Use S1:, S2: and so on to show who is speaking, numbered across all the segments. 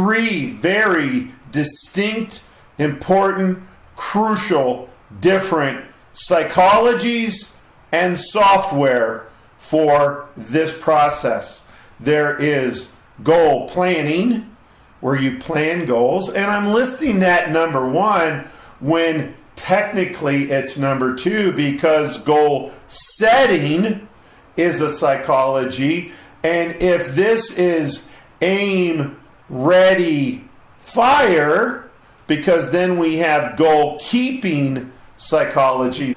S1: three very distinct, important, crucial, different psychologies and software for this process. There is goal planning, where you plan goals, and I'm listing that number one when technically it's number two, because goal setting is a psychology, and if this is aim, ready, fire, because then we have goal keeping psychology.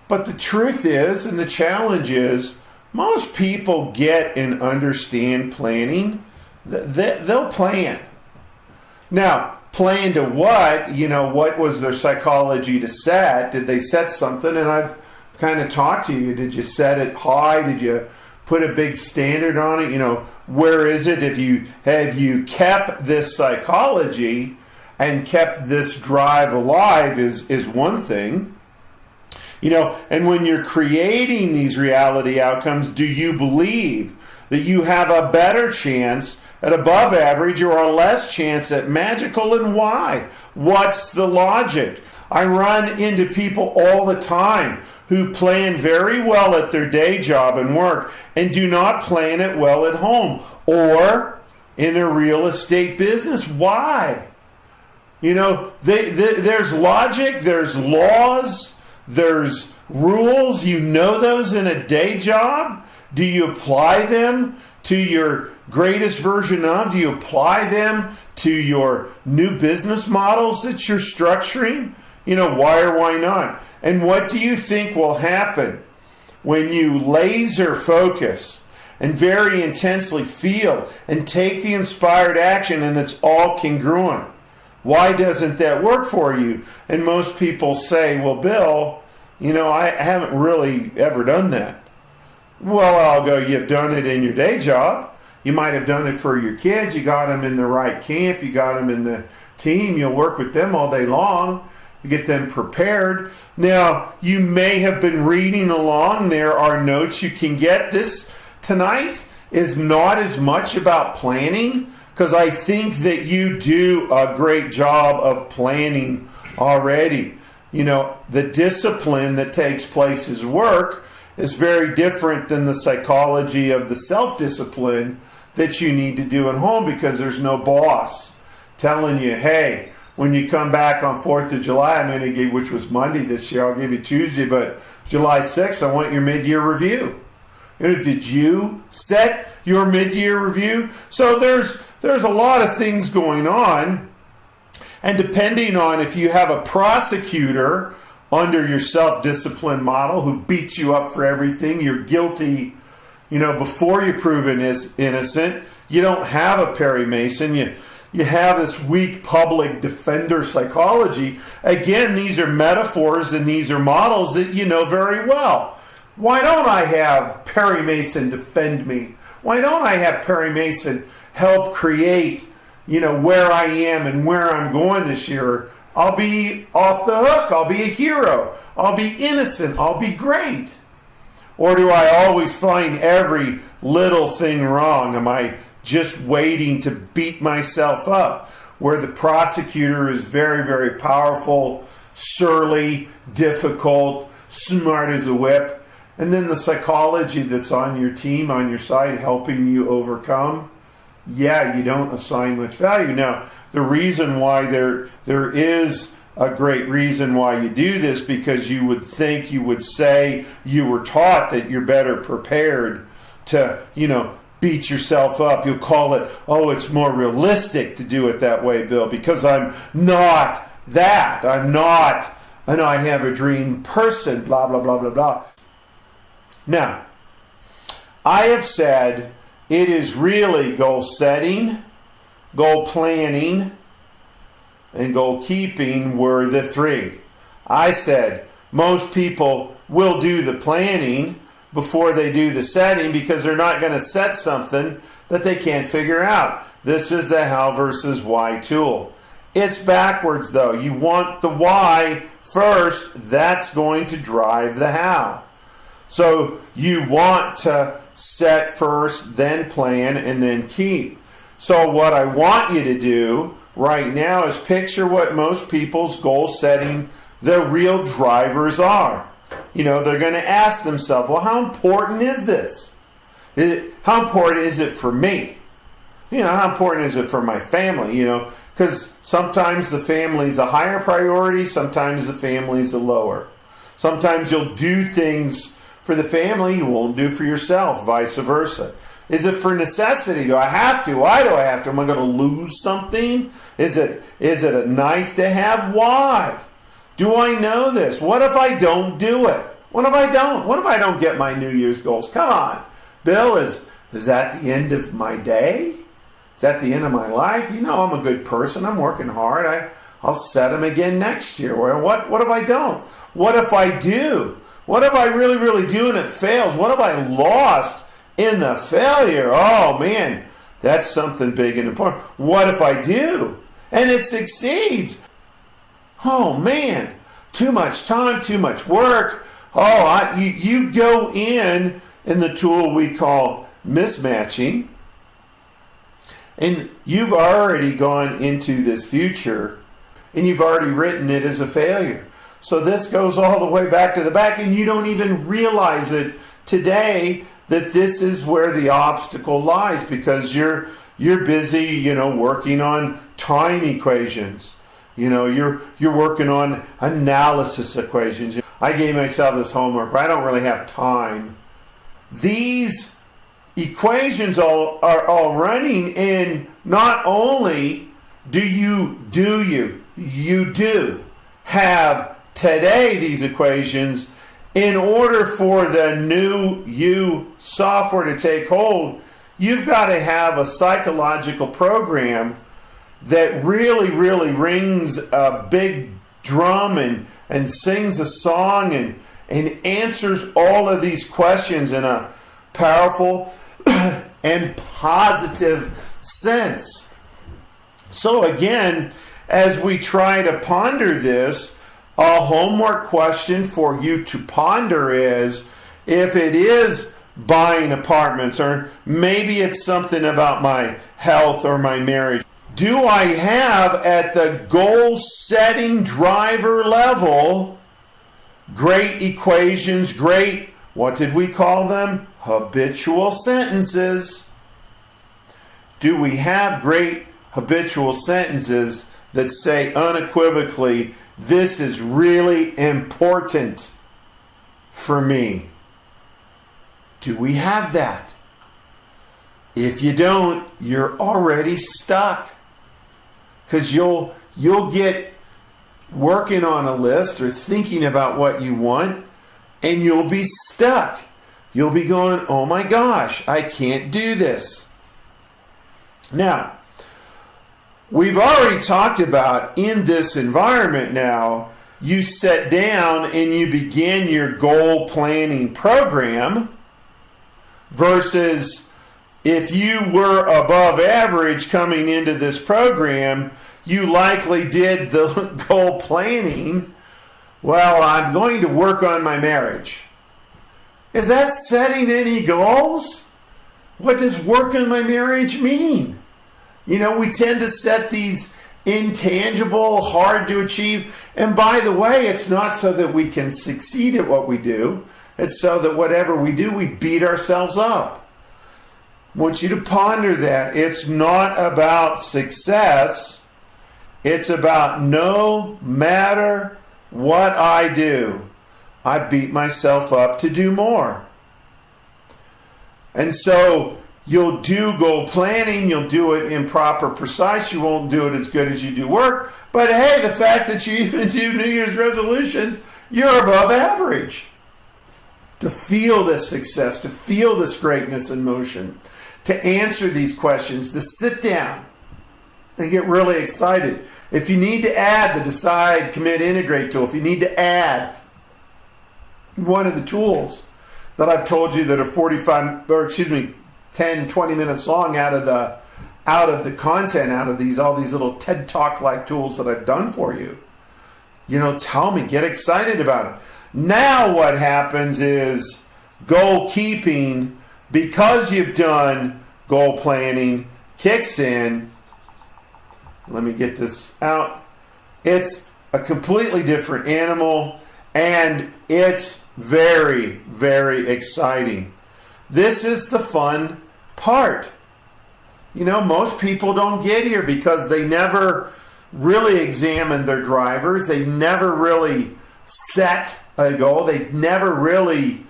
S1: But the truth is, and the challenge is, most people get and understand planning. They'll plan. Now, plan to what? What was their psychology to set? Did they set something? And I've kind of talked to you. Did you set it high? Did you put a big standard on it? Where is it? Have you kept this psychology and kept this drive alive is one thing. And when you're creating these reality outcomes, do you believe that you have a better chance at above average or a less chance at magical, and why? What's the logic? I run into people all the time who plan very well at their day job and work and do not plan it well at home or in their real estate business. Why? There's logic, there's laws, there's rules. You know those in a day job. Do you apply them to your greatest version of? Do you apply them to your new business models that you're structuring? Why or why not? And what do you think will happen when you laser focus and very intensely feel and take the inspired action and it's all congruent? Why doesn't that work for you? And most people say, well, Bill, I haven't really ever done that. Well, I'll go, you've done it in your day job. You might have done it for your kids. You got them in the right camp. You got them in the team. You'll work with them all day long. You get them prepared. Now, you may have been reading along. There are notes you can get. This tonight is not as much about planning, because I think that you do a great job of planning already. The discipline that takes place as work is very different than the psychology of the self-discipline that you need to do at home, because there's no boss telling you, hey, when you come back on 4th of July, I'm going to give, which was Monday this year, I'll give you Tuesday, but July 6th, I want your mid-year review. Did you set your mid-year review? So there's a lot of things going on, and depending on if you have a prosecutor under your self-discipline model who beats you up for everything, you're guilty, before you're proven innocent. You don't have a Perry Mason. You have this weak public defender psychology. Again, these are metaphors and these are models that you know very well. Why don't I have Perry Mason defend me? Why don't I have Perry Mason help create, where I am and where I'm going this year? I'll be off the hook. I'll be a hero. I'll be innocent. I'll be great. Or do I always find every little thing wrong? Am I just waiting to beat myself up? Where the prosecutor is very, very powerful, surly, difficult, smart as a whip. And then the psychology that's on your team, on your side, helping you overcome. Yeah, you don't assign much value. Now, the reason why there is a great reason why you do this, because you would think, you would say, you were taught that you're better prepared to, beat yourself up. You'll call it, it's more realistic to do it that way, Bill, because I'm not that. I'm not an I have a dream person, blah, blah, blah, blah, blah. Now, I have said it is really goal setting, goal planning, and goal keeping were the three. I said most people will do the planning before they do the setting, because they're not going to set something that they can't figure out. This is the how versus why tool. It's backwards though. You want the why first. That's going to drive the how. So you want to set first, then plan, and then keep. So what I want you to do right now is picture what most people's goal setting, the real drivers are. They're going to ask themselves, well, how important is this? How important is it for me? How important is it for my family? Because sometimes the family's a higher priority, sometimes the family's a lower. Sometimes you'll do things for the family you won't do for yourself, vice versa. Is it for necessity? Do I have to? Why do I have to? Am I going to lose something? Is it a nice to have? Why? Do I know this? What if I don't do it? What if I don't? What if I don't get my New Year's goals? Come on. Bill, is that the end of my day? Is that the end of my life? I'm a good person. I'm working hard. I'll set them again next year. Well, what if I don't? What if I do? What if I really, really do and it fails? What if I lost in the failure? Oh, man, that's something big and important. What if I do and it succeeds? Oh, man, too much time, too much work. Oh, you go in the tool we call mismatching, and you've already gone into this future, and you've already written it as a failure. So this goes all the way back to the back, and you don't even realize it today that this is where the obstacle lies, because you're busy, working on time equations. You're working on analysis equations. I gave myself this homework, but I don't really have time. These equations are all running, and not only do you have today these equations. In order for the new you software to take hold, you've got to have a psychological program that really, really rings a big drum and sings a song and answers all of these questions in a powerful and positive sense. So again, as we try to ponder this, a homework question for you to ponder is, if it is buying apartments, or maybe it's something about my health or my marriage, do I have at the goal setting driver level great equations, great, what did we call them? Habitual sentences. Do we have great habitual sentences that say unequivocally, this is really important for me? Do we have that? If you don't, you're already stuck. Because you'll get working on a list or thinking about what you want, and you'll be stuck. You'll be going, oh my gosh, I can't do this. Now, we've already talked about in this environment now, you sit down and you begin your goal planning program, versus if you were above average coming into this program, you likely did the goal planning. Well, I'm going to work on my marriage. Is that setting any goals? What does work on my marriage mean? We tend to set these intangible, hard to achieve. And by the way, it's not so that we can succeed at what we do. It's so that whatever we do, we beat ourselves up. I want you to ponder that. It's not about success. It's about no matter what I do, I beat myself up to do more. And so you'll do goal planning, you'll do it improper, precise, you won't do it as good as you do work. But hey, the fact that you even do New Year's resolutions, you're above average. To feel this success, to feel this greatness in motion, to answer these questions, to sit down and get really excited. If you need to add the Decide, Commit, Integrate tool, if you need to add one of the tools that I've told you that are 10, 20 minutes long out of the content, out of all these little TED Talk like tools that I've done for you, tell me, get excited about it. Now what happens is goal keeping, because you've done goal planning kicks in, let me get this out, it's a completely different animal, and it's very, very exciting. This is the fun part. You know, most people don't get here because they never really examined their drivers. They never really set a goal. They never really,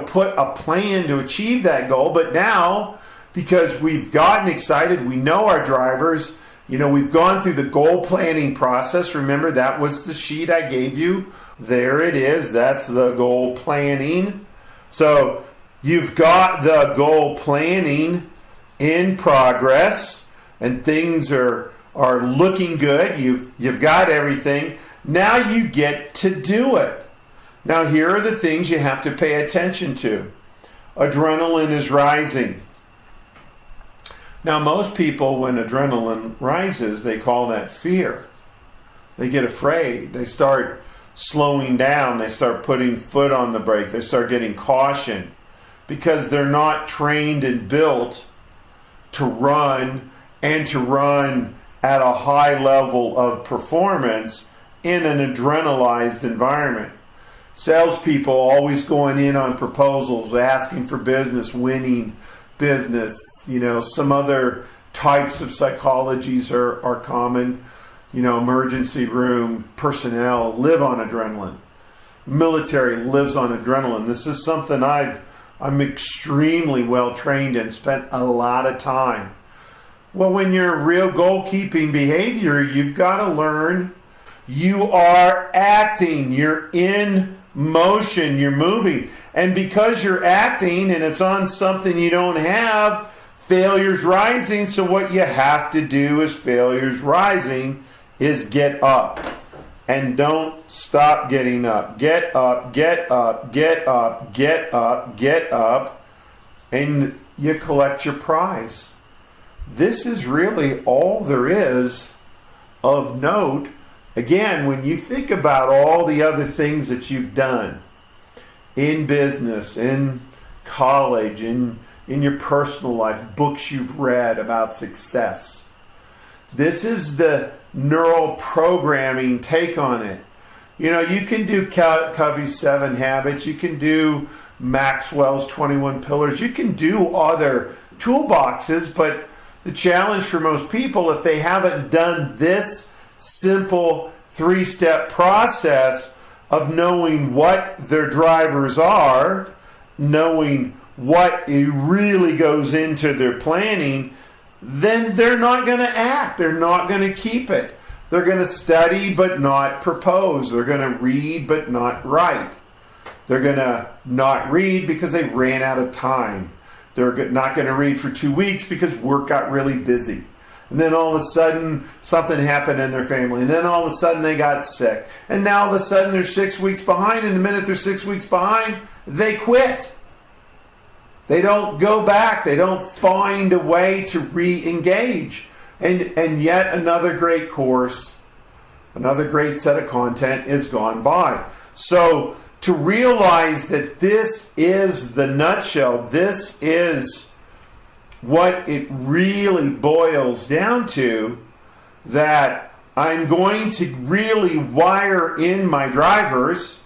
S1: put a plan to achieve that goal. But now, because we've gotten excited, we know our drivers, we've gone through the goal planning process. Remember, that was the sheet I gave you. There it is. That's the goal planning. So you've got the goal planning in progress, and things are looking good. You've got everything. Now you get to do it. Now here are the things you have to pay attention to. Adrenaline is rising. Now most people, when adrenaline rises, they call that fear. They get afraid. They start slowing down. They start putting foot on the brake. They start getting caution because they're not trained and built to run, and to run at a high level of performance in an adrenalized environment. Salespeople always going in on proposals, asking for business, winning business. Some other types of psychologies are common. Emergency room personnel live on adrenaline. Military lives on adrenaline. This is something I'm extremely well trained in, spent a lot of time. Well, when you're real goal-keeping behavior, you've got to learn you are acting, you're in motion, you're moving. And because you're acting and it's on something you don't have, failure's rising. So what you have to do as failure's rising is get up. And don't stop getting up. Get up, get up, get up, get up, get up, and you collect your prize. This is really all there is of note. Again, when you think about all the other things that you've done in business, in college, in your personal life, books you've read about success, this is the neural programming take on it. You can do Covey's 7 Habits. You can do Maxwell's 21 Pillars. You can do other toolboxes, but the challenge for most people, if they haven't done this simple 3-step process of knowing what their drivers are, knowing what really goes into their planning, then they're not going to act. They're not going to keep it. They're going to study but not propose. They're going to read but not write. They're going to not read because they ran out of time. They're not going to read for 2 weeks because work got really busy. And then all of a sudden something happened in their family. And then all of a sudden they got sick. And now all of a sudden they're 6 weeks behind. And the minute they're 6 weeks behind, they quit. They don't go back. They don't find a way to re-engage. And yet another great course, another great set of content is gone by. So to realize that this is the nutshell, this is what it really boils down to, that I'm going to really wire in my drivers.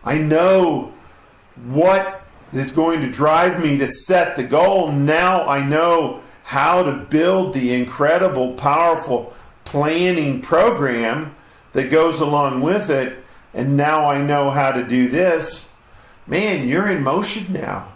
S1: I know what is going to drive me to set the goal. Now I know how to build the incredible, powerful planning program that goes along with it. And now I know how to do this. Man, you're in motion now.